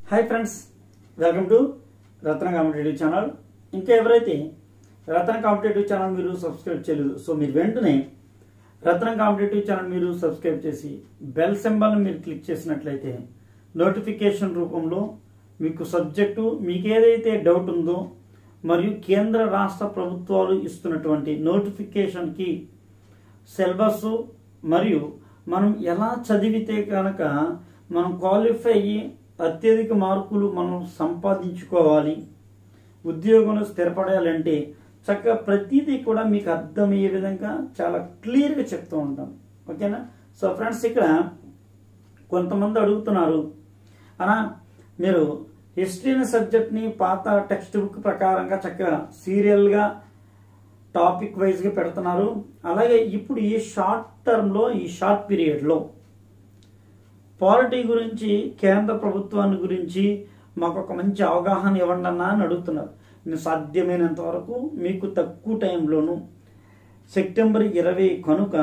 Hi friends, welcome to Ratna competitive channel. ఇంకా ఎవరైతే రత్న competitive channel మీరు సబ్స్క్రైబ్ చేయలేదు, సో మీరు వెంటనే రత్న కాంపిటేటివ్ ఛానల్ మీరు సబ్స్క్రైబ్ చేసి బెల్ సింబల్ని మీరు క్లిక్ చేసినట్లయితే నోటిఫికేషన్ రూపంలో మీకు సబ్జెక్టు మీకు ఏదైతే డౌట్ ఉందో మరియు కేంద్ర రాష్ట్ర ప్రభుత్వాలు ఇస్తున్నటువంటి నోటిఫికేషన్కి సిలబస్ మరియు మనం ఎలా చదివితే కనుక మనం క్వాలిఫై అయ్యి అత్యధిక మార్కులు మనం సంపాదించుకోవాలి, ఉద్యోగంలో స్థిరపడాలంటే చక్కగా ప్రతిదీ కూడా మీకు అర్థమయ్యే విధంగా చాలా క్లియర్గా చెప్తూ ఉంటాం. ఓకేనా? సో ఫ్రెండ్స్, ఇక్కడ కొంతమంది అడుగుతున్నారు, అలా మీరు హిస్టరీ అనే సబ్జెక్ట్ని పాత టెక్స్ట్ బుక్ ప్రకారంగా చక్కగా సీరియల్గా టాపిక్ వైజ్గా పెడుతున్నారు. అలాగే ఇప్పుడు ఈ షార్ట్ టర్మ్లో ఈ షార్ట్ పీరియడ్లో పాలిటీ గురించి, కేంద్ర ప్రభుత్వాన్ని గురించి మాకు ఒక మంచి అవగాహన ఇవ్వండి అన్న అని అడుగుతున్నారు. నేను సాధ్యమైనంత వరకు మీకు తక్కువ టైంలోను సెప్టెంబర్ 20 కనుక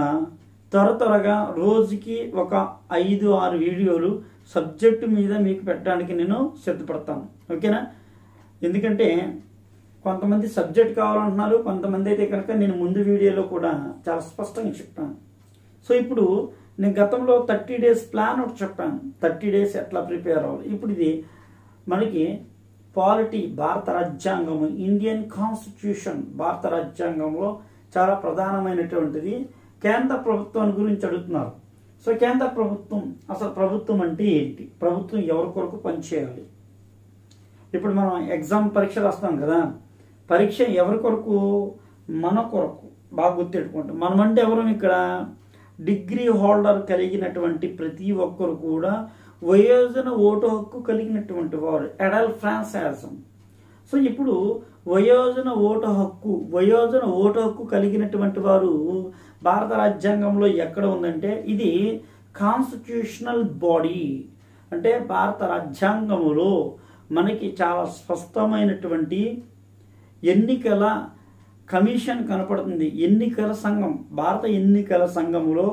త్వరగా రోజుకి ఒక 5-6 వీడియోలు సబ్జెక్టు మీద మీకు పెట్టడానికి నేను సిద్ధపడతాను. ఓకేనా? ఎందుకంటే కొంతమంది సబ్జెక్ట్ కావాలంటున్నారు, కొంతమంది అయితే కనుక నేను ముందు వీడియోలో కూడా చాలా స్పష్టంగా చెప్పాను. సో ఇప్పుడు నేను గతంలో 30 days ప్లాన్ ఒకటి చెప్పాను, 30 days ఎట్లా ప్రిపేర్ అవ్వాలి. ఇప్పుడు ఇది మనకి పాలిటీ, భారత రాజ్యాంగము, ఇండియన్ కాన్స్టిట్యూషన్, భారత రాజ్యాంగంలో చాలా ప్రధానమైనటువంటిది. కేంద్ర ప్రభుత్వం గురించి అడుగుతున్నారు. సో కేంద్ర ప్రభుత్వం, అసలు ప్రభుత్వం అంటే ఏంటి, ప్రభుత్వం ఎవరి కొరకు పనిచేయాలి. ఇప్పుడు మనం ఎగ్జామ్ పరీక్ష రాస్తాం కదా, పరీక్ష ఎవరి కొరకు? మన కొరకు. బాగా గుర్తెట్టుకుంటాం. మనం అంటే ఎవరు? ఇక్కడ డిగ్రీ హోల్డర్ కలిగినటువంటి ప్రతి ఒక్కరు కూడా వయోజన ఓటు హక్కు కలిగినటువంటి వారు, అడల్ట్ ఫ్రాంచైజం. సో ఇప్పుడు వయోజన ఓటు హక్కు కలిగినటువంటి వారు భారత రాజ్యాంగంలో ఎక్కడ ఉందంటే, ఇది కాన్స్టిట్యూషనల్ బాడీ. అంటే భారత రాజ్యాంగంలో మనకి చాలా స్పష్టమైనటువంటి ఎన్నికల కమిషన్ కనపడుతుంది. ఎన్నికల సంఘం, భారత ఎన్నికల సంఘములో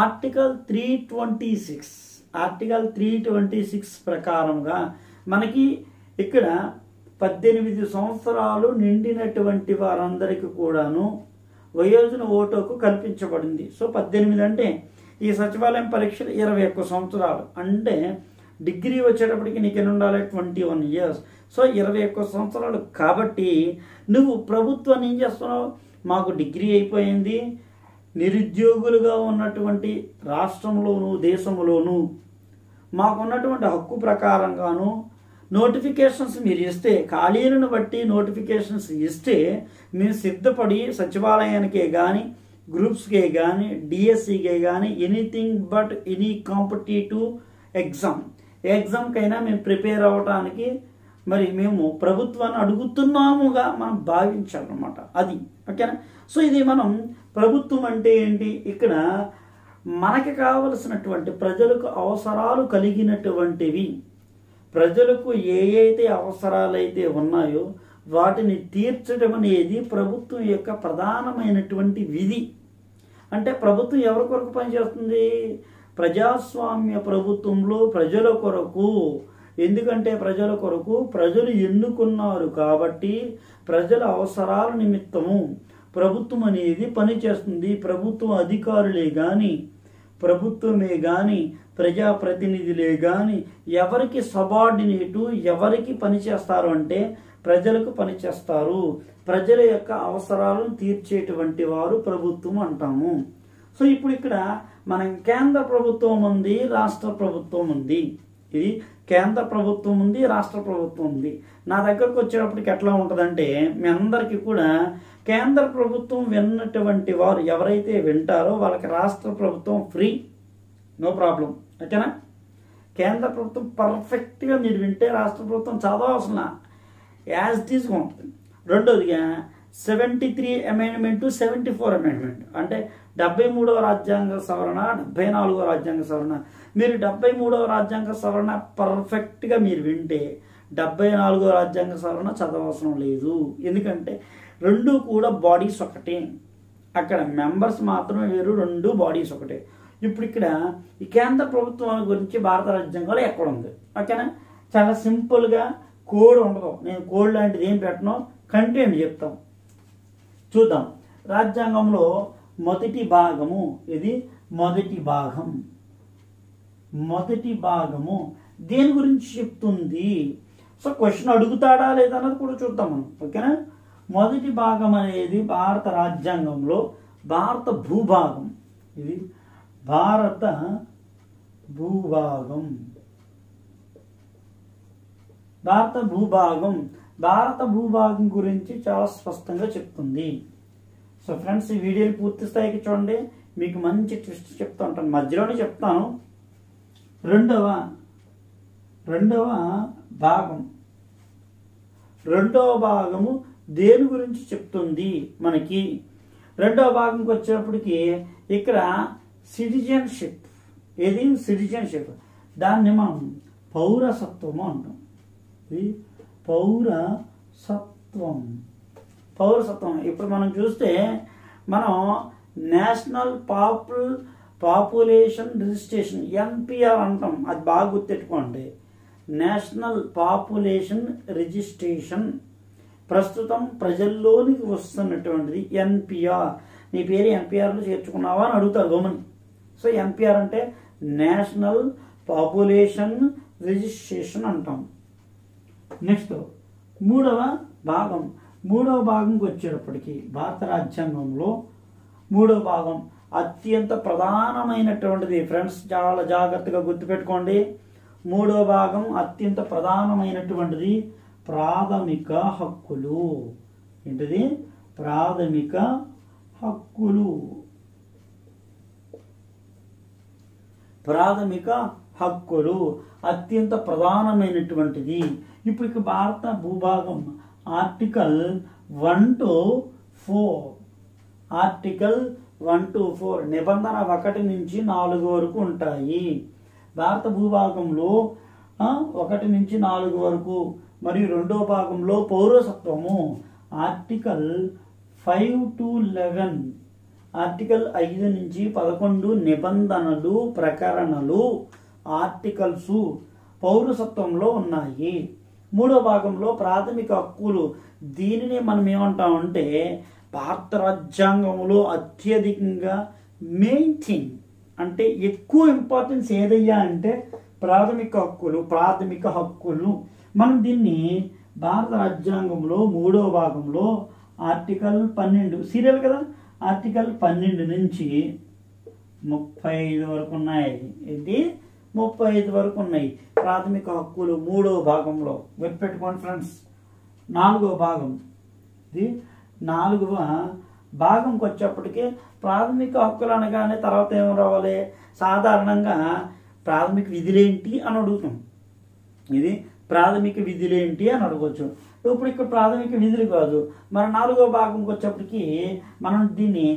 ఆర్టికల్ 326 ప్రకారంగా మనకి ఇక్కడ 18 సంవత్సరాలు నిండినటువంటి వారందరికీ కూడాను వయోజన ఓటుకు కల్పించబడింది. సో 18 అంటే ఈ సచివాలయం పరీక్షలు 21 సంవత్సరాలు, అంటే డిగ్రీ వచ్చేటప్పటికి నీకు ఎన్ని ఉండాలి? 21 years. సో 21 సంవత్సరాలు. కాబట్టి నువ్వు ప్రభుత్వాన్ని ఏం చేస్తున్నావు? మాకు డిగ్రీ అయిపోయింది, నిరుద్యోగులుగా ఉన్నటువంటి రాష్ట్రంలోను దేశంలోను మాకున్నటువంటి హక్కు ప్రకారంగాను నోటిఫికేషన్స్ మీరు ఇస్తే, ఖాళీలను బట్టి నోటిఫికేషన్స్ ఇస్తే మేము సిద్ధపడి సచివాలయానికే కానీ, గ్రూప్స్కే కానీ, డిఎస్సికే కానీ, ఎనీథింగ్ బట్ ఎనీ కాంపిటేటివ్ ఎగ్జామ్కైనా మేము ప్రిపేర్ అవ్వడానికి మరి మేము ప్రభుత్వాన్ని అడుగుతున్నాముగా మనం భావించాలన్నమాట. అది ఓకేనా? సో ఇది మనం ప్రభుత్వం అంటే ఏంటి, ఇక్కడ మనకి కావలసినటువంటి ప్రజలకు అవసరాలు కలిగినటువంటివి, ప్రజలకు ఏ అవసరాలైతే ఉన్నాయో వాటిని తీర్చడం అనేది ప్రభుత్వం యొక్క ప్రధానమైనటువంటి విధి. అంటే ప్రభుత్వం ఎవరి కొరకు పనిచేస్తుంది? ప్రజాస్వామ్య ప్రభుత్వంలో ప్రజల కొరకు. ఎందుకంటే ప్రజల కొరకు ప్రజలు ఎన్నుకున్నారు కాబట్టి ప్రజల అవసరాల నిమిత్తము ప్రభుత్వం అనేది పనిచేస్తుంది. ప్రభుత్వ అధికారులే కానీ, ప్రభుత్వమే కానీ, ప్రజాప్రతినిధులే కానీ ఎవరికి సబార్డినేటు, ఎవరికి పనిచేస్తారు అంటే ప్రజలకు పనిచేస్తారు. ప్రజల యొక్క అవసరాలను తీర్చేటువంటి వారు ప్రభుత్వం అంటాము. సో ఇప్పుడు ఇక్కడ మనం కేంద్ర ప్రభుత్వం ఉంది, రాష్ట్ర ప్రభుత్వం ఉంది. ఇది కేంద్ర ప్రభుత్వం ఉంది, రాష్ట్ర ప్రభుత్వం ఉంది. నా దగ్గరకు వచ్చేటప్పటికి ఎట్లా ఉంటుందంటే, మీ అందరికీ కూడా కేంద్ర ప్రభుత్వం విన్నటువంటి వారు ఎవరైతే వింటారో వాళ్ళకి రాష్ట్ర ప్రభుత్వం ఫ్రీ, నో ప్రాబ్లం. ఓకేనా? కేంద్ర ప్రభుత్వం పర్ఫెక్ట్గా మీరు వింటే రాష్ట్ర ప్రభుత్వం చదవవలసిన యాజ్ ఇట్ ఈస్గా ఉంటుంది. రెండోదిగా 73 అమెండ్మెంట్, 74 అమెండ్మెంట్ అంటే 73వ రాజ్యాంగ సవరణ, 74వ రాజ్యాంగ సవరణ. మీరు 73వ రాజ్యాంగ సవరణ పర్ఫెక్ట్గా మీరు వింటే 74వ రాజ్యాంగ సవరణ చదవవసరం లేదు. ఎందుకంటే రెండు కూడా బాడీస్ ఒకటే, అక్కడ మెంబర్స్ మాత్రమే వేరు, రెండు బాడీస్ ఒకటే. ఇప్పుడు ఇక్కడ ఈ కేంద్ర ప్రభుత్వం గురించి భారత రాజ్యాంగంలో ఎక్కడ ఉంది? ఓకేనా? చాలా సింపుల్గా కోడ్ ఉండదు. నేను కోడ్ లాంటిది ఏం పెట్టను, కంటెంట్ చెప్తాం. చూద్దాం. రాజ్యాంగంలో మొదటి భాగము, ఇది మొదటి భాగం. మొదటి భాగము దేని గురించి చెప్తుంది? సో క్వశ్చన్ అడుగుతాడా లేదా అన్నది కూడా చూద్దాం మనం. ఓకేనా? మొదటి భాగం అనేది భారత రాజ్యాంగంలో భారత భూభాగం. ఇది భారత భూభాగం. భారత భూభాగం భారత భూభాగం గురించి చాలా స్పష్టంగా చెప్తుంది. సో ఫ్రెండ్స్, ఈ వీడియోని పూర్తి స్థాయికి చూడండి, మీకు మంచి ట్విస్ట్ చెప్తూ ఉంటాను. మధ్యలోనే చెప్తాను. రెండవ భాగం, రెండవ భాగము దేని గురించి చెప్తుంది మనకి? రెండవ భాగంకి వచ్చేటప్పటికి ఇక్కడ సిటిజన్షిప్. ఏది? సిటిజన్షిప్. దాన్ని మనం పౌరసత్వము అంటాం. ఇది పౌరసత్వం. పౌరసత్వం ఇప్పుడు మనం చూస్తే మనం నేషనల్ పాపులేషన్ రిజిస్ట్రేషన్ ఎన్పిఆర్ అంటాం. అది బాగా గుర్తెట్టుకోండి. నేషనల్ పాపులేషన్ రిజిస్ట్రేషన్ ప్రస్తుతం ప్రజల్లోనికి వస్తున్నటువంటిది ఎన్పిఆర్. నీ పేరు ఎన్పిఆర్లో చేర్చుకున్నావా అని అడుగుతారు గమని. సో ఎన్పిఆర్ అంటే నేషనల్ పాపులేషన్ రిజిస్ట్రేషన్ అంటాం. నెక్స్ట్ మూడవ భాగంకి వచ్చేటప్పటికి భారత రాజ్యాంగంలో మూడవ భాగం అత్యంత ప్రధానమైనటువంటిది. ఫ్రెండ్స్, చాలా జాగ్రత్తగా గుర్తుపెట్టుకోండి. మూడవ భాగం అత్యంత ప్రధానమైనటువంటిది ప్రాథమిక హక్కులు. ఏంటిది? ప్రాథమిక హక్కులు. ప్రాథమిక హక్కులు అత్యంత ప్రధానమైనటువంటిది. ఇప్పుడు ఇక భారత భూభాగం ఆర్టికల్ 1 to 4. ఆర్టికల్ 1 to 4 నిబంధన 1 నుంచి 4 వరకు ఉంటాయి. భారత భూభాగంలో 1 నుంచి 4 వరకు. మరియు రెండో భాగంలో పౌరసత్వము ఆర్టికల్ 5 to 11. ఆర్టికల్ 5 నుంచి 11 నిబంధనలు, ప్రకరణలు, ఆర్టికల్స్ పౌరసత్వంలో ఉన్నాయి. మూడో భాగంలో ప్రాథమిక హక్కులు. దీనిని మనం ఏమంటామంటే భారత రాజ్యాంగంలో అత్యధికంగా మెయిన్ థింగ్ అంటే ఎక్కువ ఇంపార్టెన్స్ ఏదయ్యా అంటే ప్రాథమిక హక్కులు. మనం దీన్ని భారత రాజ్యాంగంలో మూడో భాగంలో ఆర్టికల్ 12 సీరియల్ కదా, ఆర్టికల్ 12 నుంచి 35 వరకు ఉన్నాయి. ఏంటి? 35 వరకు ఉన్నాయి ప్రాథమిక హక్కులు మూడో భాగంలో. గుర్తుపెట్టుకోండి ఫ్రెండ్స్. నాలుగవ భాగం, ఇది నాలుగవ భాగంకి వచ్చేప్పటికి ప్రాథమిక హక్కులు అనగానే తర్వాత ఏం రావాలి? సాధారణంగా ప్రాథమిక విధులేంటి అని అడుగుతాం. ఇది ప్రాథమిక విధులేంటి అని అడగవచ్చు. ఇప్పుడు ఇక్కడ ప్రాథమిక విధులు కాదు. మరి నాలుగో భాగంకి వచ్చేప్పటికి మనం దీన్ని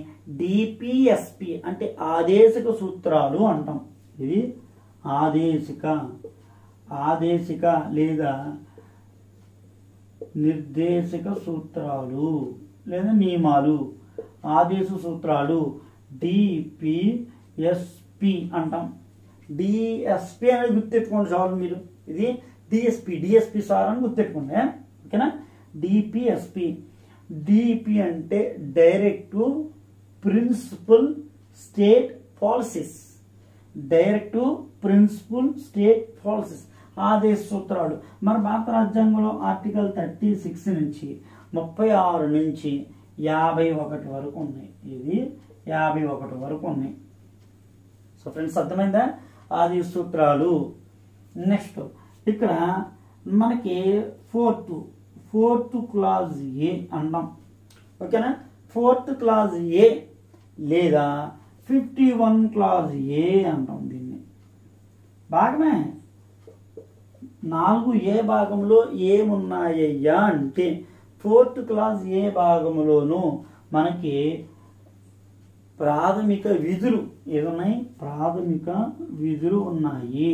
డిపిఎస్పి అంటే ఆదేశిక సూత్రాలు అంటాం. ఇది ఆదేశిక లేదా నిర్దేశక సూత్రాలు లేదా నియమాలు, ఆదేశ సూత్రాలు డిపిఎస్పి అంటాం. డిఎస్పి అనేది గుర్తెట్టుకోండి చాలు మీరు. ఇది డిఎస్పి సార్ అని గుర్తెట్టుకోండి. ఓకేనా? డిపి అంటే డైరెక్టివ్ ప్రిన్సిపల్ స్టేట్ పాలసీస్. ఆదేశ సూత్రాలు. మన భారత రాజ్యాంగంలో ఆర్టికల్ 36 నుంచి 36 నుంచి 51 వరకు ఉన్నాయి. ఇది 51 వరకు ఉన్నాయి. సో ఫ్రెండ్స్, అర్థమైందా? ఆదేశ సూత్రాలు. నెక్స్ట్ ఇక్కడ మనకి ఫోర్త్ క్లాజ్ ఏ అన్నాం. ఓకేనా? 4th క్లాజ్ ఏ లేదా 51 క్లాజ్ ఏ అంటాం. దీన్ని భాగమే 4A భాగంలో ఏమున్నాయ్యా అంటే 4th క్లాజ్ ఏ భాగంలోనూ మనకి ప్రాథమిక విధులు ఏమున్నాయి? ప్రాథమిక విధులు ఉన్నాయి.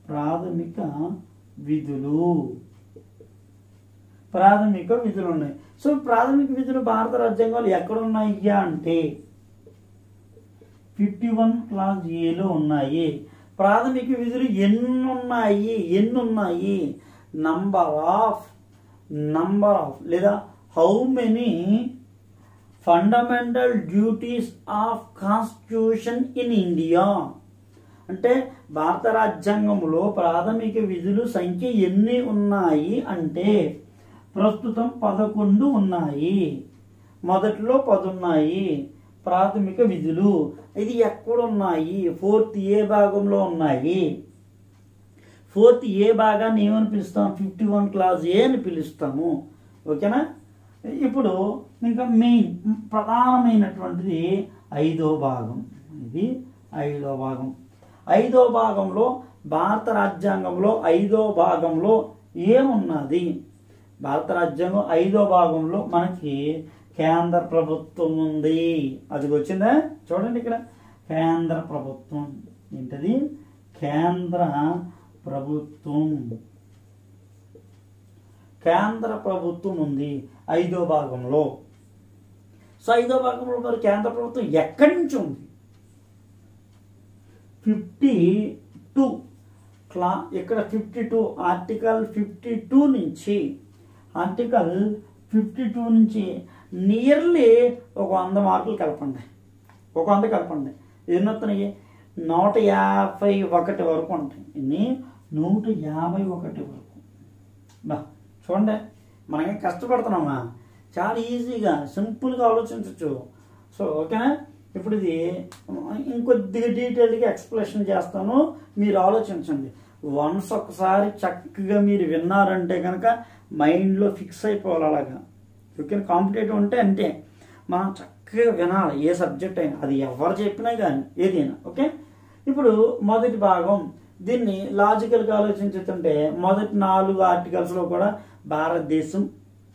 ప్రాథమిక విధులు ఉన్నాయి. సో ప్రాథమిక విధులు భారత రాజ్యాంగంలో ఎక్కడ ఉన్నాయ్యా అంటే 51 క్లాజ్ ఏలో ఉన్నాయి. ప్రాథమిక విధులు ఎన్నున్నాయి నంబర్ ఆఫ్ లేదా how many fundamental duties of constitution in India. అంటే భారత రాజ్యాంగంలో ప్రాథమిక విధులు సంఖ్య ఎన్ని ఉన్నాయి అంటే ప్రస్తుతం 11 ఉన్నాయి. మొదట్లో 10 ఉన్నాయి ప్రాథమిక విధులు. ఇది ఎక్కడున్నాయి? 4th A భాగంలో ఉన్నాయి. 4th A భాగాన్ని ఏమని పిలుస్తాం? 51 Clause A అని పిలుస్తాము. ఓకేనా? ఇప్పుడు ఇంకా మెయిన్ ప్రధానమైనటువంటిది 5వ భాగం. ఇది 5వ భాగం. 5వ భాగంలో భారత రాజ్యాంగంలో 5వ భాగంలో ఏమున్నది? భారత రాజ్యాంగం 5వ భాగంలో మనకి కేంద్ర ప్రభుత్వం ఉంది. అది వచ్చిందా? చూడండి ఇక్కడ కేంద్ర ప్రభుత్వం. ఏంటది? కేంద్ర ప్రభుత్వం. కేంద్ర ప్రభుత్వం ఉంది 5వ భాగంలో. సో 5వ భాగంలో మరి కేంద్ర ప్రభుత్వం ఎక్కడి నుంచి ఉంది? 52 ఇక్కడ 52 ఆర్టికల్ 52 నుంచి నియర్లీ ఒక 100 మార్కులు కలపండి. ఒక 100 కలపండి. ఎన్ని వస్తున్నాయి? 151 వరకు ఉంటాయి. ఇన్ని 151 వరకు. చూడండి, మనకి కష్టపడుతున్నామా? చాలా ఈజీగా సింపుల్గా ఆలోచించవచ్చు. సో ఓకేనా? ఇప్పుడు ఇది ఇంకొద్దిగా డీటెయిల్గా ఎక్స్ప్లెనేషన్ చేస్తాను, మీరు ఆలోచించండి. వన్స్ ఒకసారి చక్కగా మీరు విన్నారంటే కనుక మైండ్లో ఫిక్స్ అయిపోవాలి. అలాగా ఓకే. కాంపిటేటివ్ అంటే అంతే, మనం చక్కగా వినాలి. ఏ సబ్జెక్ట్ అయినా, అది ఎవరు చెప్పినా కానీ ఏదైనా. ఓకే. ఇప్పుడు మొదటి భాగం, దీన్ని లాజికల్గా ఆలోచించుతుంటే మొదటి 4 ఆర్టికల్స్లో కూడా భారతదేశం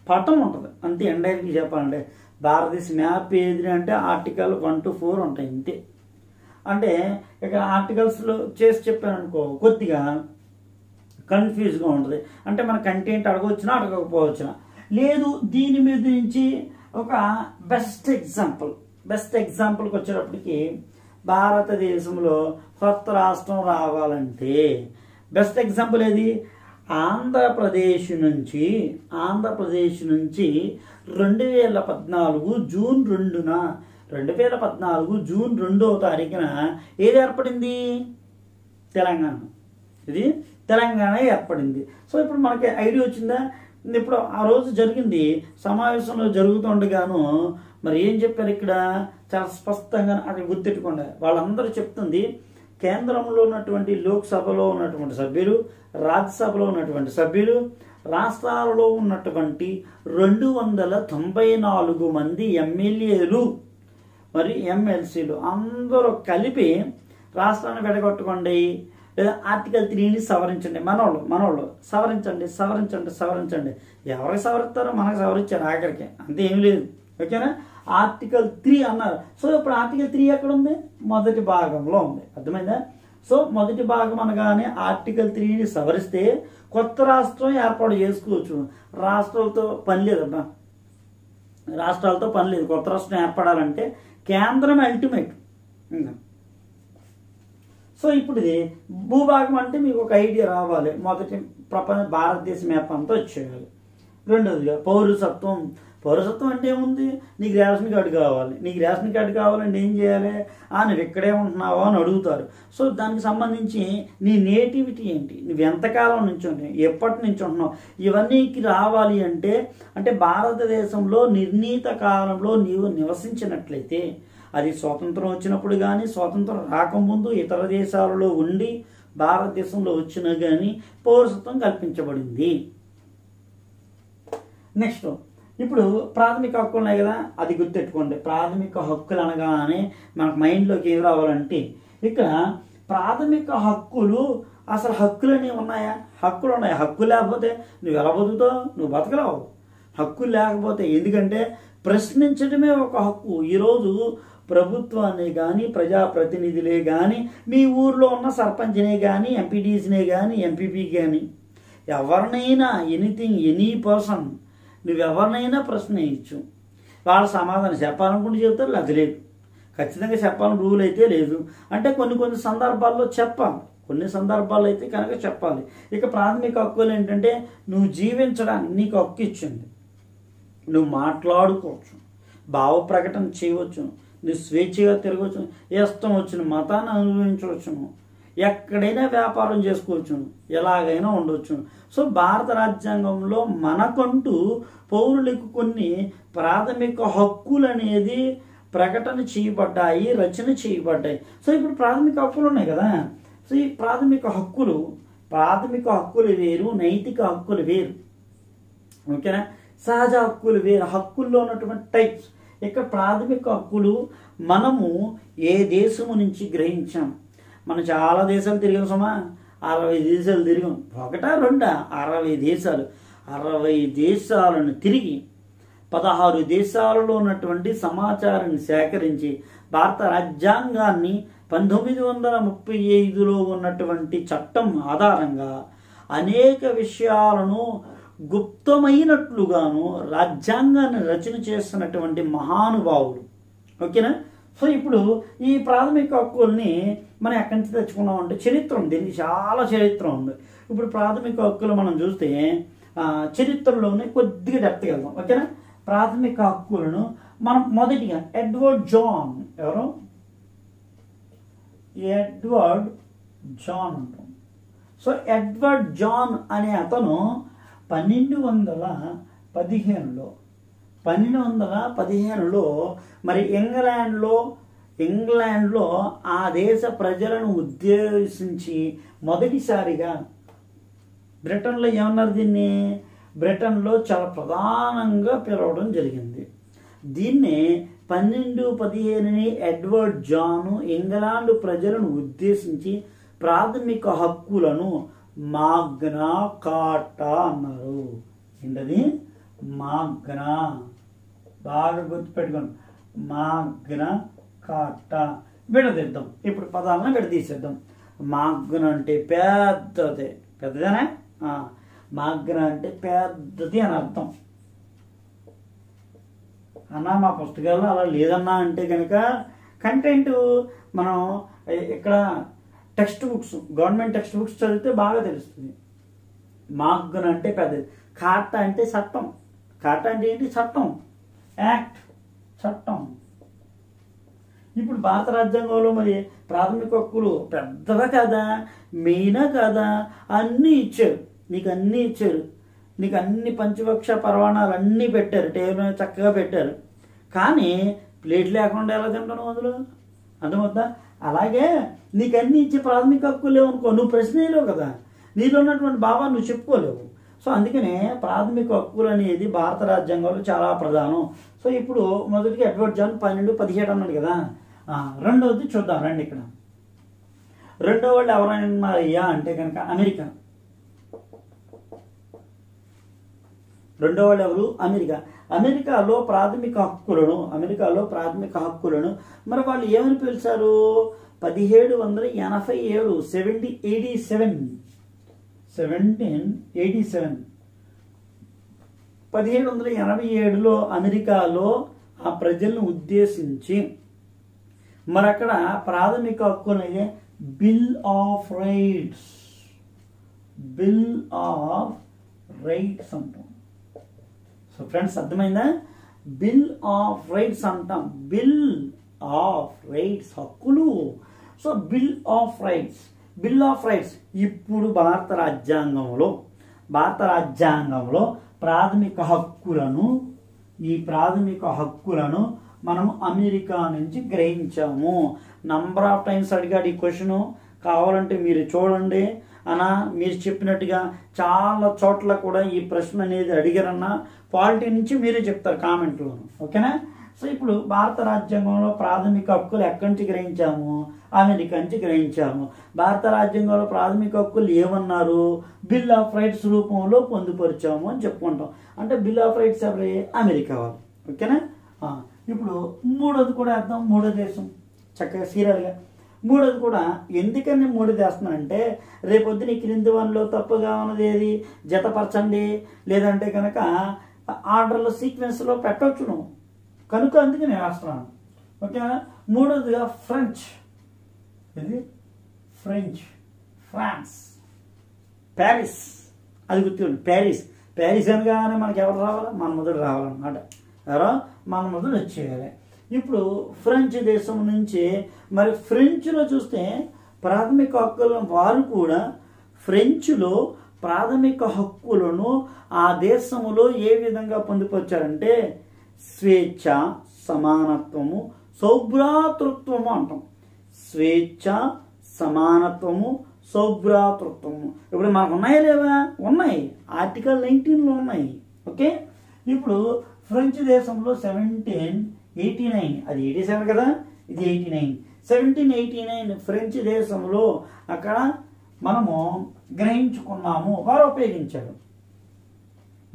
పటం ఉంటుంది. అంతే ఇండైరెక్ట్గా చెప్పాలంటే భారతదేశ మ్యాప్ ఏది అంటే ఆర్టికల్ 1 to 4 ఉంటాయి అంతే. అంటే ఇక్కడ ఆర్టికల్స్లో చేసి చెప్పాను అనుకో, కొద్దిగా కన్ఫ్యూజ్గా ఉంటుంది. అంటే మన కంటెంట్ అడగవచ్చునా అడగకపోవచ్చునా. లేదు, దీని మీద నుంచి ఒక బెస్ట్ ఎగ్జాంపుల్కి వచ్చేటప్పటికి భారతదేశంలో కొత్త రాష్ట్రం రావాలంటే బెస్ట్ ఎగ్జాంపుల్ ఏది? ఆంధ్రప్రదేశ్ నుంచి 2014 జూన్ 2న 2014 జూన్ 2వ తారీఖున ఏది ఏర్పడింది? తెలంగాణ. ఇది తెలంగాణ ఏర్పడింది. సో ఇప్పుడు మనకి ఐడియా వచ్చిందా? ఇప్పుడు ఆ రోజు జరిగింది, సమావేశంలో జరుగుతుండగాను మరి ఏం చెప్పారు ఇక్కడ? చాలా స్పష్టంగా అక్కడ గుర్తెట్టుకోండి. వాళ్ళందరూ చెప్తుంది, కేంద్రంలో ఉన్నటువంటి లోక్సభలో ఉన్నటువంటి సభ్యులు, రాజ్యసభలో ఉన్నటువంటి సభ్యులు, రాష్ట్రాలలో ఉన్నటువంటి 294 మంది ఎమ్మెల్యేలు మరి ఎమ్మెల్సీలు అందరూ కలిపి రాష్ట్రాన్ని విడగొట్టుకోండి, లేదా ఆర్టికల్ 3ని సవరించండి. మనోళ్ళు సవరించండి. ఎవరికి సవరిస్తారో మనకు సవరించారు ఆఖరికి, అంతే ఏం లేదు. ఓకేనా? ఆర్టికల్ 3 అన్నారు. సో ఇప్పుడు ఆర్టికల్ 3 ఎక్కడ ఉంది? మొదటి భాగంలో ఉంది. అర్థమైందా? సో మొదటి భాగం అనగానే ఆర్టికల్ 3ని సవరిస్తే కొత్త రాష్ట్రం ఏర్పాటు చేసుకోవచ్చు. రాష్ట్రాలతో పని లేదబ్బా, కొత్త రాష్ట్రం ఏర్పడాలంటే కేంద్రం అల్టిమేట్. సో ఇప్పుడు ఇది భూభాగం అంటే మీకు ఒక ఐడియా రావాలి. మొదటి భారతదేశ మ్యాప్ అంతా వచ్చేయాలి. రెండోదిగా పౌరసత్వం అంటే ఏముంది? నీకు రేషన్ కార్డు కావాలంటే ఏం చేయాలి? నువ్వు ఇక్కడే ఉంటున్నావా అని అడుగుతారు. సో దానికి సంబంధించి నీ నేటివిటీ ఏంటి, నువ్వు ఎంతకాలం నుంచి ఉంటున్నావు, ఎప్పటి నుంచి ఉంటున్నావు, ఇవన్నీ రావాలి అంటే భారతదేశంలో నిర్ణీత కాలంలో నీవు నివసించినట్లయితే, అది స్వాతంత్రం వచ్చినప్పుడు కానీ స్వాతంత్రం రాకముందు ఇతర దేశాలలో ఉండి భారతదేశంలో వచ్చినా కానీ పౌరసత్వం కల్పించబడింది. నెక్స్ట్ ఇప్పుడు ప్రాథమిక హక్కులు ఉన్నాయి కదా, అది గుర్తెట్టుకోండి. ప్రాథమిక హక్కులు అనగానే మనకు మైండ్లోకి ఏం రావాలంటే, ఇక్కడ ప్రాథమిక హక్కులు, అసలు హక్కులు అనేవి ఉన్నాయా? హక్కులు ఉన్నాయి. హక్కు లేకపోతే నువ్వు ఎలా బతుకుతావు? నువ్వు బతకలేవు. హక్కులు లేకపోతే, ఎందుకంటే ప్రశ్నించడమే ఒక హక్కు. ఈరోజు ప్రభుత్వాన్ని కానీ ప్రజాప్రతినిధులే కానీ మీ ఊర్లో ఉన్న సర్పంచ్నే కానీ ఎంపీటీసీనే కానీ ఎంపీపీ కానీ ఎవరినైనా ఎనీ పర్సన్ నువ్వెవరినైనా ప్రశ్న వేయచ్చు. వాళ్ళ సమాధానం చెప్పాలనుకుంటే చెప్తారు, అది లేదు. ఖచ్చితంగా చెప్పాలని రూల్ అయితే లేదు. అంటే కొన్ని సందర్భాల్లో చెప్పాలి, కొన్ని సందర్భాల్లో అయితే కనుక చెప్పాలి. ఇక ప్రాథమిక హక్కులు ఏంటంటే నువ్వు జీవించడానికి నీకు హక్కు ఇచ్చింది, నువ్వు మాట్లాడుకోవచ్చు, భావ ప్రకటన చేయవచ్చును, నువ్వు స్వేచ్ఛగా తిరగవచ్చును, ఇష్టం వచ్చిన మతాన్ని అనుభవించవచ్చును, ఎక్కడైనా వ్యాపారం చేసుకోవచ్చును, ఎలాగైనా ఉండవచ్చును. సో భారత రాజ్యాంగంలో మనకంటూ పౌరులకు కొన్ని ప్రాథమిక హక్కులు అనేది ప్రకటన చేయబడ్డాయి, రచన చేయబడ్డాయి. సో ఇప్పుడు ప్రాథమిక హక్కులు ఉన్నాయి కదా. సో ఈ ప్రాథమిక హక్కులు వేరు, నైతిక హక్కులు వేరు, ఓకేనా. సహజ హక్కులు వేరు, హక్కుల్లో ఉన్నటువంటి టైప్స్. ఇక్కడ ప్రాథమిక హక్కులు మనము ఏ దేశము నుంచి గ్రహించాం. మనం చాలా దేశాలు తిరిగాం సుమా, 60 దేశాలు తిరిగాం. ఒకటా రెండా? 60 దేశాలు. 60 దేశాలను తిరిగి 16 దేశాలలో ఉన్నటువంటి సమాచారాన్ని సేకరించి భారత రాజ్యాంగాన్ని 1935లో ఉన్నటువంటి చట్టం ఆధారంగా అనేక విషయాలను గుప్తమైనట్లుగాను రాజ్యాంగాన్ని రచన చేస్తున్నటువంటి మహానుభావులు, ఓకేనా. సో ఇప్పుడు ఈ ప్రాథమిక హక్కుల్ని మనం ఎక్కడి నుంచి తెచ్చుకున్నాం అంటే చరిత్ర ఉంది, దీనికి చాలా చరిత్ర ఉంది. ఇప్పుడు ప్రాథమిక హక్కులు మనం చూస్తే చరిత్రలోనే కొద్దిగా డెప్త్గా వెళ్దాం, ఓకేనా. ప్రాథమిక హక్కులను మనం మొదటిగా ఎడ్వర్డ్ జాన్, ఎవరు? ఎడ్వర్డ్ జాన్ అంటాం. సో ఎడ్వర్డ్ జాన్ అనే అతను 1215లో మరి ఇంగ్లాండ్లో ఆ దేశ ప్రజలను ఉద్దేశించి మొదటిసారిగా బ్రిటన్లో ఏమన్నారు దీన్ని, బ్రిటన్లో చాలా ప్రధానంగా పిలవడం జరిగింది. దీన్ని 1215ని ఎడ్వర్డ్ జాను ఇంగ్లాండ్ ప్రజలను ఉద్దేశించి ప్రాథమిక హక్కులను మాగ్నా కార్టా అన్నారు. ఏంటది? మాగ్నా, బాగా గుర్తుపెట్టుకోండి, మాగ్నా కార్టా. విడదీద్దాం, ఇప్పుడు పదాలను విడదీసేద్దాం. మాగ్నా అంటే పెద్దదేనా? మాగ్నా అంటే పెద్దది అని అర్థం. అన్నా మా పుస్తకాల్లో అలా లేదన్నా అంటే కనుక కంటెంట్ మనం ఇక్కడ text books, government text books చదివితే బాగా తెలుస్తుంది. మాగ్నా అంటే పెద్దది. కార్టా అంటే చట్టం. కార్టా అంటే ఏంటి? చట్టం, యాక్ట్, చట్టం. ఇప్పుడు భారత రాజ్యాంగంలో మరి ప్రాథమిక హక్కులు పెద్దవా కాదా, మెయినా కాదా? అన్నీ ఇచ్చారు నీకు, అన్నీ ఇచ్చారు నీకు, అన్ని పంచపక్ష పరమాణాలు అన్నీ పెట్టారు, టేబుల్ చక్కగా పెట్టారు. కానీ ప్లేట్ లేకుండా ఎలా తింటాను అందులో, అర్థమవుతా? అలాగే నీకు అన్ని ఇచ్చే ప్రాథమిక హక్కులు లేవనుకో, నువ్వు ప్రశ్న వేయలేవు కదా, నీలో ఉన్నటువంటి భావాన్ని నువ్వు చెప్పుకోలేవు. సో అందుకనే ప్రాథమిక హక్కులు అనేది భారత రాజ్యాంగంలో చాలా ప్రధానం. సో ఇప్పుడు మొదటిగా ఎడ్వర్డ్ జాన్ 1217 అన్నాడు కదా. రెండవది చూద్దాం రండి. ఇక్కడ రెండో వాళ్ళు ఎవరైనా ఉన్నారయ్యా అంటే కనుక అమెరికా. రెండో వాళ్ళు ఎవరు? అమెరికా. అమెరికాలో ప్రాథమిక హక్కులను మరి వాళ్ళు ఏమని పిలిచారు? 1787 1787లో అమెరికాలో ఆ ప్రజలను ఉద్దేశించి మరి అక్కడ ప్రాథమిక హక్కులు బిల్ ఆఫ్ రైట్స్ అంటాం. సో ఫ్రెండ్స్ అర్థమైందా? బిల్ ఆఫ్ రైట్స్ అంటాం. బిల్ ఆఫ్ రైట్స్, హక్కులు. సో బిల్ ఆఫ్ రైట్స్ ఇప్పుడు భారత రాజ్యాంగంలో ప్రాథమిక హక్కులను మనం అమెరికా నుంచి గ్రహించాము. నంబర్ ఆఫ్ టైమ్స్ అడిగాడు ఈ క్వశ్చన్, కావాలంటే మీరు చూడండి అన్నా. మీరు చెప్పినట్టుగా చాలా చోట్ల కూడా ఈ ప్రశ్న అనేది అడిగారన్నా, క్వాలిటీ నుంచి మీరే చెప్తారు కామెంట్లో, ఓకేనా. సో ఇప్పుడు భారత రాజ్యాంగంలో ప్రాథమిక హక్కులు ఎక్కడి నుంచి గ్రహించాము? అమెరికా నుంచి గ్రహించాము. భారత రాజ్యాంగంలో ప్రాథమిక హక్కులు ఏమన్నారు? బిల్ ఆఫ్ రైట్స్ రూపంలో పొందుపరిచాము అని చెప్పుకుంటాం. అంటే బిల్ ఆఫ్ రైట్స్ ఎవరి? అమెరికా వాళ్ళు, ఓకేనా. ఇప్పుడు మూడోది కూడా వేద్దాం. మూడో దేశం చక్కగా సీరియల్గా. మూడోది కూడా ఎందుకని మూడోది వేస్తున్నానంటే రేపొద్దున ఈ క్రింది వన్లో తప్పుగా ఉన్నది ఏది జతపరచండి, లేదంటే కనుక ఆర్డర్లో సీక్వెన్స్లో పెట్టవచ్చు నువ్వు, కనుక అందుకే నేను వేస్తున్నాను, ఓకేనా. మూడోదిగా ఫ్రెంచ్. ఫ్రాన్స్, ప్యారిస్, అది గుర్తుకోండి. ప్యారిస్ అనగానే మనకి ఎవరు రావాలి? మన్మధుడు రావాలన్నమాట. ఎవరో మన్మధుడు వచ్చేయాలి. ఇప్పుడు ఫ్రెంచ్ దేశం నుంచి మరి ఫ్రెంచ్లో చూస్తే ప్రాథమిక హక్కులను వారు కూడా ఫ్రెంచ్లో ప్రాథమిక హక్కులను ఆ దేశంలో ఏ విధంగా పొందుపరిచారంటే స్వేచ్ఛ, సమానత్వము, సౌభ్రాతృత్వము అంటాం. స్వేచ్ఛ, సమానత్వము, సౌభ్రాతృత్వము. ఇప్పుడు మనకు ఉన్నాయా లేవా? ఉన్నాయి. ఆర్టికల్ 19లో ఉన్నాయి. ఓకే. ఇప్పుడు ఫ్రెంచ్ దేశంలో 1789, అది 87 కదా, ఇది 89. 1789 ఫ్రెంచ్ దేశంలో అక్కడ మనము గ్రహించుకున్నాము, వారు ఉపయోగించారు.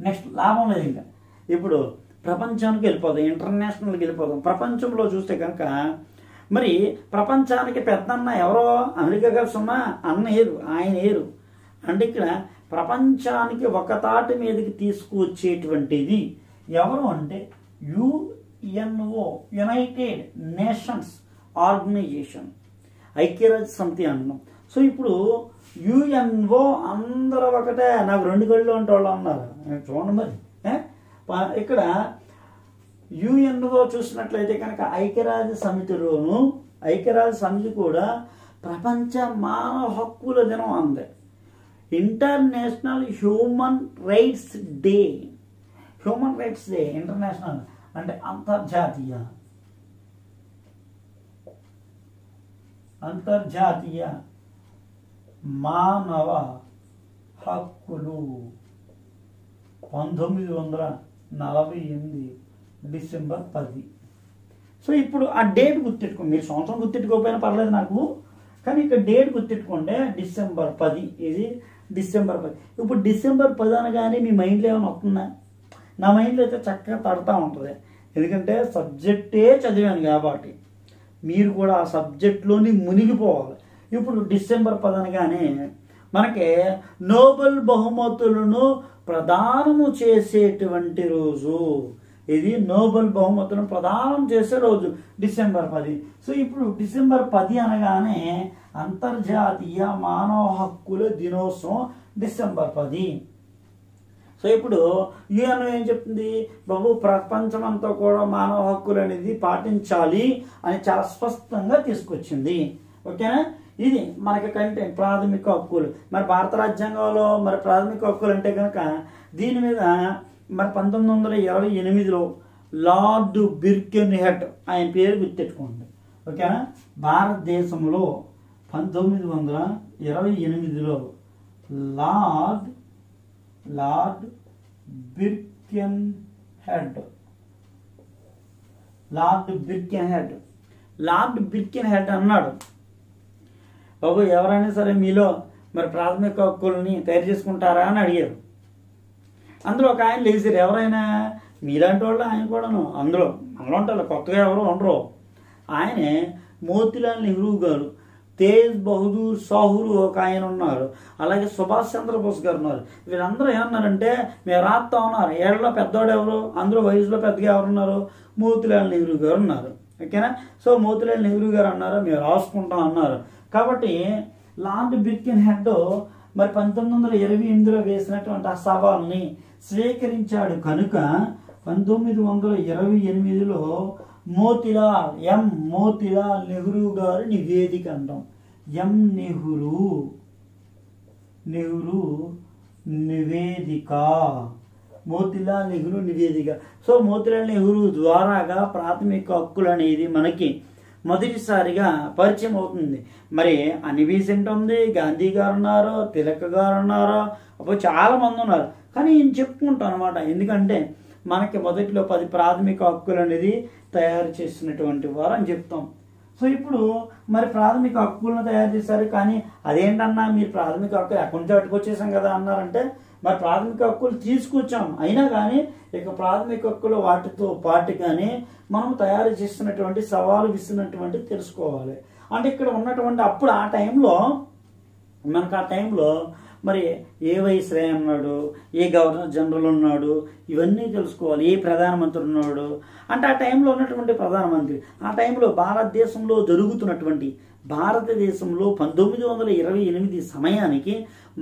నెక్స్ట్ లాభం లేదు ఇంకా. ఇప్పుడు ప్రపంచానికి వెళ్ళిపోదాం, ఇంటర్నేషనల్కి వెళ్ళిపోదాం. ప్రపంచంలో చూస్తే కనుక మరి ప్రపంచానికి పెద్దన్న ఎవరో? అమెరికా కలిసి ఉన్న అన్న ఏరు, ఆయన ఏరు. అంటే ఇక్కడ ప్రపంచానికి ఒక తాటి మీదకి తీసుకువచ్చేటువంటిది ఎవరు అంటే యుఎన్ఓ, యునైటెడ్ నేషన్స్ ఆర్గనైజేషన్, ఐక్యరాజ్య సమితి అన్నాం. సో ఇప్పుడు యుఎన్ఓ అందరూ ఒకటే, నాకు 2 కళ్ళు అంటే వాళ్ళు అన్నారు. చూడండి మరి ఇక్కడ యుఎన్ఓ చూసినట్లయితే కనుక ఐక్యరాజ్య సమితి కూడా ప్రపంచ మానవ హక్కుల దినం అంది. International human rights day international అంటే అంతర్జాతీయ మానవ హక్కులు 1948 డిసెంబర్ 10. సో ఇప్పుడు ఆ డేట్ గుర్తెట్టుకోండి. మీరు సంవత్సరం గుర్తెట్టుకోకపోయినా పర్లేదు నాకు, కానీ ఇక్కడ డేట్ గుర్తెట్టుకోండి. డిసెంబర్ 10, ఇది డిసెంబర్ 10. ఇప్పుడు డిసెంబర్ 10 అనగానే మీ మైండ్లో ఏమైనా వస్తుందా? నా మైండ్లో అయితే చక్కగా తడతా ఉంటుంది. ఎందుకంటే సబ్జెక్టే చదివాను కాబట్టి మీరు కూడా ఆ సబ్జెక్ట్లోని మునిగిపోవాలి. ఇప్పుడు డిసెంబర్ 10 అనగానే మనకి నోబెల్ బహుమతులను ప్రదానము చేసేటువంటి రోజు. ఇది నోబెల్ బహుమతులను ప్రదానం చేసే రోజు డిసెంబర్ 10. సో ఇప్పుడు డిసెంబర్ 10 అనగానే అంతర్జాతీయ మానవ హక్కుల దినోత్సవం డిసెంబర్ 10. సో ఇప్పుడు యుఎన్ ఏం చెప్తుంది? బాబు ప్రపంచమంతా కూడా మానవ హక్కులు అనేది పాటించాలి అని చాలా స్పష్టంగా తీసుకొచ్చింది. ఓకేనా? ఇది మనకి కంటెంట్ ప్రాథమిక హక్కులు. మరి భారత రాజ్యాంగంలో మరి ప్రాథమిక హక్కులు అంటే కనుక దీని మీద మరి 1928లో లార్డ్ బిర్కెన్హెడ్, ఆయన పేరు గుర్తెట్టుకోండి. ఓకేనా? భారతదేశంలో 1928లో లార్డ్ బిర్కెన్హెడ్ అన్నాడు, బాబు ఎవరైనా సరే మీలో మరి ప్రాథమిక హక్కుల్ని తయారు చేసుకుంటారా అని అడిగారు. అందులో ఒక ఆయన లేచారు. ఎవరైనా మీలాంటి వాళ్ళు, ఆయన కూడాను అందులో ఉంటారు, కొత్తగా ఎవరు ఉండరు. ఆయనే మోతీలాల్ నెహ్రూ గారు, తేజ్ బహదూర్ సాహురు ఒక ఆయన ఉన్నారు, అలాగే సుభాష్ చంద్రబోస్ గారు ఉన్నారు. వీళ్ళందరూ ఏమన్నారంటే మేము రాస్తా ఉన్నారు. ఏళ్ళలో పెద్దవాడు ఎవరు? అందరూ వయసులో పెద్దగా ఎవరున్నారు? మోతీలాల్ నెహ్రూ గారు ఉన్నారు. ఓకేనా? సో మోతీలాల్ నెహ్రూ గారు అన్నారు మేము రాసుకుంటాం అన్నారు. కాబట్టి లార్డ్ బిర్కెన్హెడ్ మరి 1928లో వేసినటువంటి ఆ సవాల్ని స్వీకరించాడు కనుక 1928లో మోతీలాల్ నెహ్రూ గారు నివేదిక అంటాం. నెహ్రూ నివేదిక, మోతీలాల్ నెహ్రూ నివేదిక. సో మోతీలాల్ నెహ్రూ ద్వారాగా ప్రాథమిక హక్కులు అనేది మనకి మొదటిసారిగా పరిచయం అవుతుంది. మరి అని బీసెంట్ ఉంది, గాంధీ గారు ఉన్నారు, తిలక్ గారు ఉన్నారు, అప్పుడు చాలా మంది ఉన్నారు. కానీ నేను చెప్పుకుంటాను అనమాట, ఎందుకంటే మనకి మొదట్లో 10 ప్రాథమిక హక్కులు అనేది తయారు చేసినటువంటి వారు అని చెప్తాం. సో ఇప్పుడు మరి ప్రాథమిక హక్కులను తయారు చేశారు, కానీ అదేంటన్నా మీరు ప్రాథమిక హక్కులు ఎక్కడి నుంచి పట్టుకొచ్చేసాం కదా అన్నారంటే మరి ప్రాథమిక హక్కులు తీసుకొచ్చాం, అయినా కానీ ఇక ప్రాథమిక హక్కులు వాటితో పాటుగానే మనం తయారు చేస్తున్నటువంటి సవాలు విస్తున్నటువంటి తెలుసుకోవాలి. అంటే ఇక్కడ ఉన్నటువంటి అప్పుడు ఆ టైంలో మనకు ఆ టైంలో మరి ఏ వైస్రాయ్ ఉన్నాడు, ఏ గవర్నర్ జనరల్ ఉన్నాడు, ఇవన్నీ తెలుసుకోవాలి. ఏ ప్రధానమంత్రి ఉన్నాడు అంటే ఆ టైంలో ఉన్నటువంటి ప్రధానమంత్రి, ఆ టైంలో భారతదేశంలో జరుగుతున్నటువంటి భారతదేశంలో 1928 సమయానికి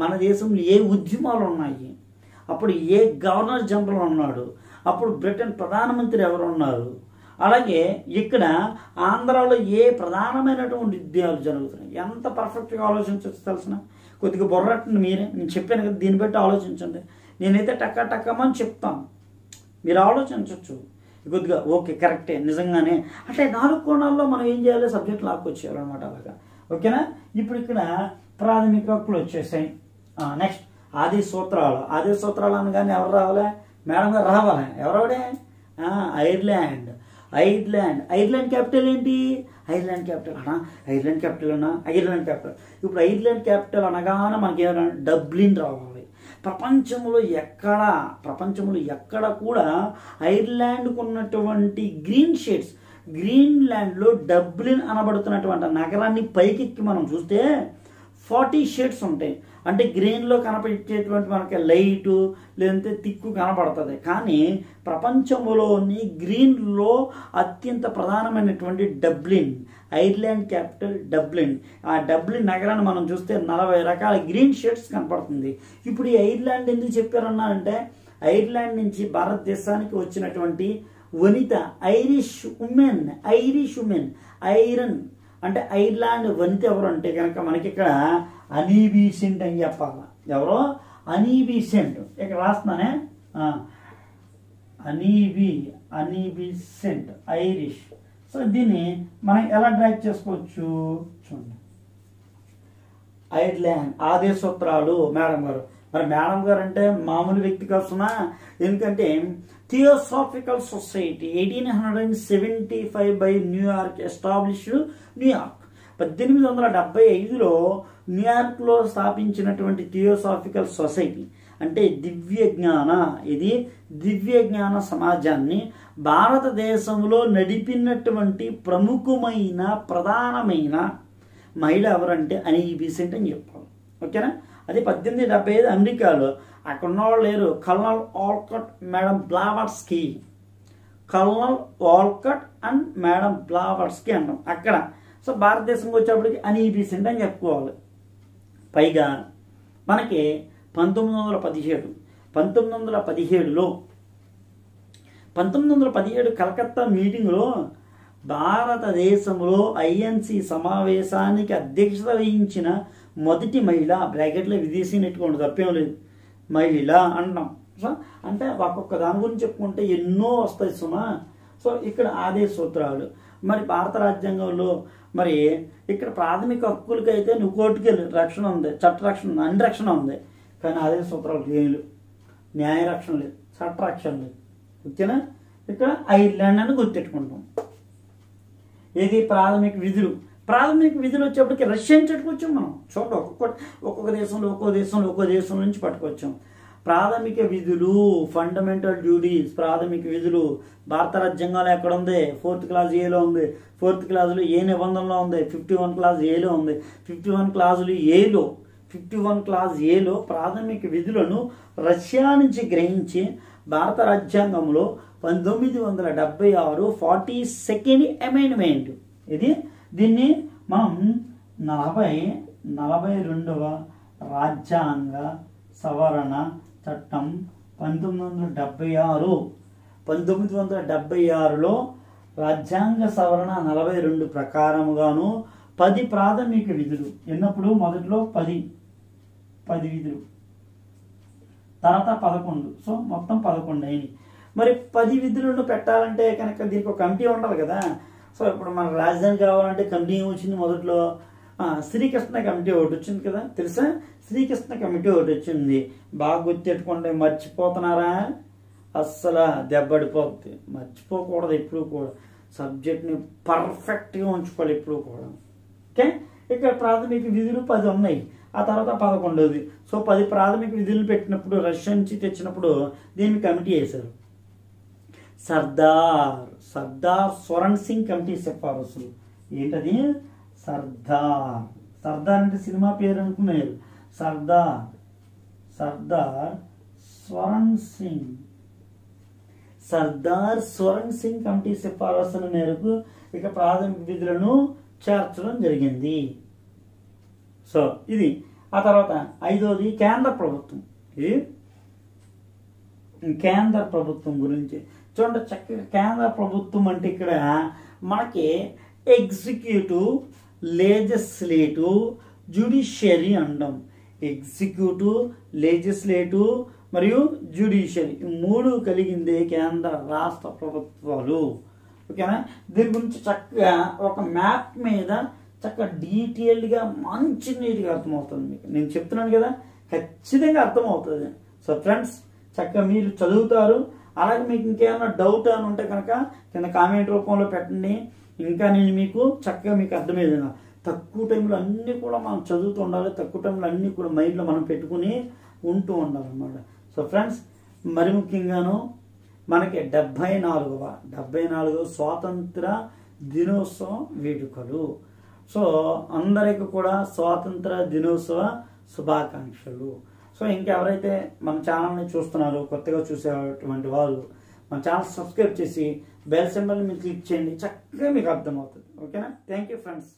మన దేశంలో ఏ ఉద్యమాలు ఉన్నాయి, అప్పుడు ఏ గవర్నర్ జనరల్ ఉన్నాడు, అప్పుడు బ్రిటన్ ప్రధానమంత్రి ఎవరు ఉన్నారు, అలాగే ఇక్కడ ఆంధ్రాలో ఏ ప్రధానమైనటువంటి ఉద్యమాలు జరుగుతున్నాయి. ఎంత పర్ఫెక్ట్గా ఆలోచించవచ్చు తెలిసిన. కొద్దిగా బొర్రట్టండి మీరే, నేను చెప్పాను కదా, దీన్ని బట్టి ఆలోచించండి. నేనైతే టక్కమని చెప్తాను, మీరు ఆలోచించవచ్చు కొద్దిగా. ఓకే కరెక్టే, నిజంగానే అంటే 4 కోణాల్లో మనం ఏం చేయాలి, సబ్జెక్ట్ లాక్కొచ్చేయాలన్నమాట అలాగా. ఓకేనా. ఇప్పుడు ఇక్కడ ప్రాథమిక హక్కులు వచ్చేసాయి. నెక్స్ట్ ఆది సూత్రాలు అనగానే ఎవరు రావాలి, మేడం గారు రావాలి. ఎవరవడే, ఐర్లాండ్ క్యాపిటల్ ఏంటి, ఐర్లాండ్ క్యాపిటల్ ఇప్పుడు ఐర్లాండ్ క్యాపిటల్ అనగానే మనకి ఏమైనా డబ్లిన్ రావాలి. ప్రపంచంలో ఎక్కడ కూడా ఐర్లాండ్కు ఉన్నటువంటి గ్రీన్లాండ్లో డబ్లిన్ అనబడుతున్నటువంటి నగరాన్ని పైకెక్కి మనం చూస్తే 40 షేడ్స్ ఉంటాయి. అంటే గ్రీన్లో కనపడేటువంటి మనకి లైటు లేదంటే తిక్కు కనపడుతుంది. కానీ ప్రపంచంలోని గ్రీన్లో అత్యంత ప్రధానమైనటువంటి డబ్లిన్, ఐర్లాండ్ క్యాపిటల్ డబ్లిన్. ఆ డబ్లిన్ నగరాన్ని మనం చూస్తే 40 రకాల గ్రీన్ షేడ్స్ కనపడుతుంది. ఇప్పుడు ఈ ఐర్లాండ్ ఎందుకు చెప్పారన్నా అంటే ఐర్లాండ్ నుంచి భారతదేశానికి వచ్చినటువంటి వనిత ఐరిష్ ఉమెన్ ఐరన్ అంటే ఐర్లాండ్ వనిత ఎవరు అంటే కనుక మనకి ఇక్కడ అనీ బీసెంట్ అని చెప్పాలి. ఎవరో అనీ బీసెంట్, ఇక్కడ రాస్తున్నానే అనీ బీసెంట్ ఐరిష్. సో దీన్ని మనం ఎలా డ్రాక్ చేసుకోవచ్చు చూడండి. ఐర్లాండ్ ఆది సూత్రాలు మేడం గారు. మరి మేడం గారు అంటే మామూలు వ్యక్తి కోసమా, ఎందుకంటే theosophical society 1875 by New York established. New York 1875లో న్యూయార్క్లో స్థాపించినటువంటి థియోసాఫికల్ సొసైటీ అంటే దివ్య జ్ఞాన సమాజాన్ని భారతదేశంలో నడిపినటువంటి ప్రధానమైన మహిళ ఎవరంటే అనీ బీసెంట్ అని చెప్పాలి. ఓకేనా. అది 1875 అమెరికాలో. అక్కడ ఉన్నవాళ్ళు లేరు. కల్నల్ వాల్కట్ మేడం బ్లావర్స్కీ అంటాం అక్కడ. సో భారతదేశంకి వచ్చేప్పటికి అనీ బీసెంట్ అని చెప్పుకోవాలి. పైగా మనకి 1917 కలకత్తా మీటింగ్లో భారతదేశంలో ఐఎన్సి సమావేశానికి అధ్యక్షత వహించిన మొదటి మహిళ, బ్రాకెట్లో విదేశీ నెట్టుకోండి తప్పేం లేదు, మహిళ అంటాం. సో అంటే ఒక్కొక్క దాని గురించి చెప్పుకుంటే ఎన్నో వస్తాయి సుమా. సో ఇక్కడ ఆదే సూత్రాలు. మరి భారత రాజ్యాంగంలో మరి ఇక్కడ ప్రాథమిక హక్కులకైతే నువ్వు కోర్టుకెళ్ళి రక్షణ ఉంది, చట్టరక్షణ ఉంది, అన్ని రక్షణ ఉంది. కానీ ఆదే సూత్రాలు ఏమి, న్యాయ రక్షణ లేదు, చట్టరక్షణ లేదు. ఓకేనా. ఇక్కడ ఐర్లాండ్ అని గుర్తెట్టుకుంటాం. ఇది ప్రాథమిక విధులు వచ్చేప్పటికి రష్యన్ చెట్టుకొచ్చాం మనం. చూడండి, ఒక్కొక్క దేశం నుంచి పట్టుకొచ్చాం. ప్రాథమిక విధులు, ఫండమెంటల్ డ్యూటీస్, ప్రాథమిక విధులు భారత రాజ్యాంగంలో ఎక్కడ ఉంది? 4th క్లాజ్ ఏలో ఉంది. 4th క్లాజులో ఏ నిబంధనలో ఉంది? 51 క్లాజ్ ఏలో ఉంది. 51 క్లాజ్ ఏలో ప్రాథమిక విధులను రష్యా నుంచి గ్రహించి భారత రాజ్యాంగంలో 1976 42nd అమెండ్మెంట్ దీన్ని మనం 42వ రాజ్యాంగ సవరణ చట్టం 1976లో రాజ్యాంగ సవరణ 42 ప్రకారముగాను 10 ప్రాథమిక విధులు ఎన్నప్పుడు మొదట్లో 10 విధులు, తర్వాత 11. సో మొత్తం 11 అయినాయి. మరి 10 విధులను పెట్టాలంటే కనుక దీనికి ఒక కమిటీ ఉండాలి కదా. సో ఇప్పుడు మనకు రాజధాని కావాలంటే కమిటీ ఏమొచ్చింది మొదట్లో? శ్రీకృష్ణ కమిటీ ఒకటి వచ్చింది కదా, తెలుసా? శ్రీకృష్ణ కమిటీ ఒకటి వచ్చింది. బాగా గుర్తెట్టుకోండి, మర్చిపోతున్నారా? అస్సలు దెబ్బడిపోద్ది. మర్చిపోకూడదు ఎప్పుడు కూడా. సబ్జెక్ట్ని పర్ఫెక్ట్గా ఉంచుకోవాలి ఎప్పుడు కూడా. ఓకే. ఇక్కడ ప్రాథమిక విధులు 10 ఉన్నాయి, ఆ తర్వాత 11ది. సో 10 ప్రాథమిక విధులు పెట్టినప్పుడు రష్యా నుంచి తెచ్చినప్పుడు దీన్ని కమిటీ వేశారు. సర్దార్ స్వరణ్ సింగ్ కమిటీ సిఫారసులు. ఏంటది? సర్దార్ సర్దార్ అంటే సినిమా పేరు అనుకున్నారు. సర్దార్ స్వరణ్ సింగ్. సర్దార్ స్వరణ్ సింగ్ కమిటీ సిఫారసుల మేరకు ఇక ప్రాథమిక విధులను చేర్చడం జరిగింది. సో ఇది. ఆ తర్వాత 5వది కేంద్ర ప్రభుత్వం. ఇది కేంద్ర ప్రభుత్వం గురించి చూడండి. చక్కగా కేంద్ర ప్రభుత్వం అంటే ఇక్కడ మనకి ఎగ్జిక్యూటివ్, లెజిస్లేటివ్, జ్యుడిషియరీ అంటాం. ఎగ్జిక్యూటివ్, లెజిస్లేటివ్ మరియు జ్యుడిషియరీ ఈ 3 కలిగిందే కేంద్ర రాష్ట్ర ప్రభుత్వాలు. ఓకేనా? దీని గురించి చక్కగా ఒక మ్యాప్ మీద చక్కగా డీటెయిల్డ్గా మంచి నీట్గా అర్థమవుతుంది మీకు. నేను చెప్తున్నాను కదా, ఖచ్చితంగా అర్థమవుతుంది. సో ఫ్రెండ్స్, చక్కగా మీరు చదువుతారు. అలాగే మీకు ఇంకేమైనా డౌట్ అని ఉంటే కనుక కింద కామెంట్ రూపంలో పెట్టండి. ఇంకా నేను మీకు చక్కగా మీకు అర్థమయ్యేదిగా తక్కువ టైంలో అన్నీ కూడా మనం చదువుతూ ఉండాలి. తక్కువ టైంలో అన్నీ కూడా మైండ్లో మనం పెట్టుకుని ఉంటూ ఉండాలన్నమాట. సో ఫ్రెండ్స్, మరి ముఖ్యంగాను మనకి 74వ స్వాతంత్ర దినోత్సవ వేడుకలు. సో అందరికి కూడా స్వాతంత్ర దినోత్సవ శుభాకాంక్షలు. సో ఇంకెవరైతే మన ఛానల్ని చూస్తున్నారో, కొత్తగా చూసేటువంటి వాళ్ళు మన ఛానల్ సబ్స్క్రైబ్ చేసి బెల్ సింబల్ని మీరు క్లిక్ చేయండి. చక్కగా మీకు అర్థమవుతుంది. ఓకేనా? Thank you friends.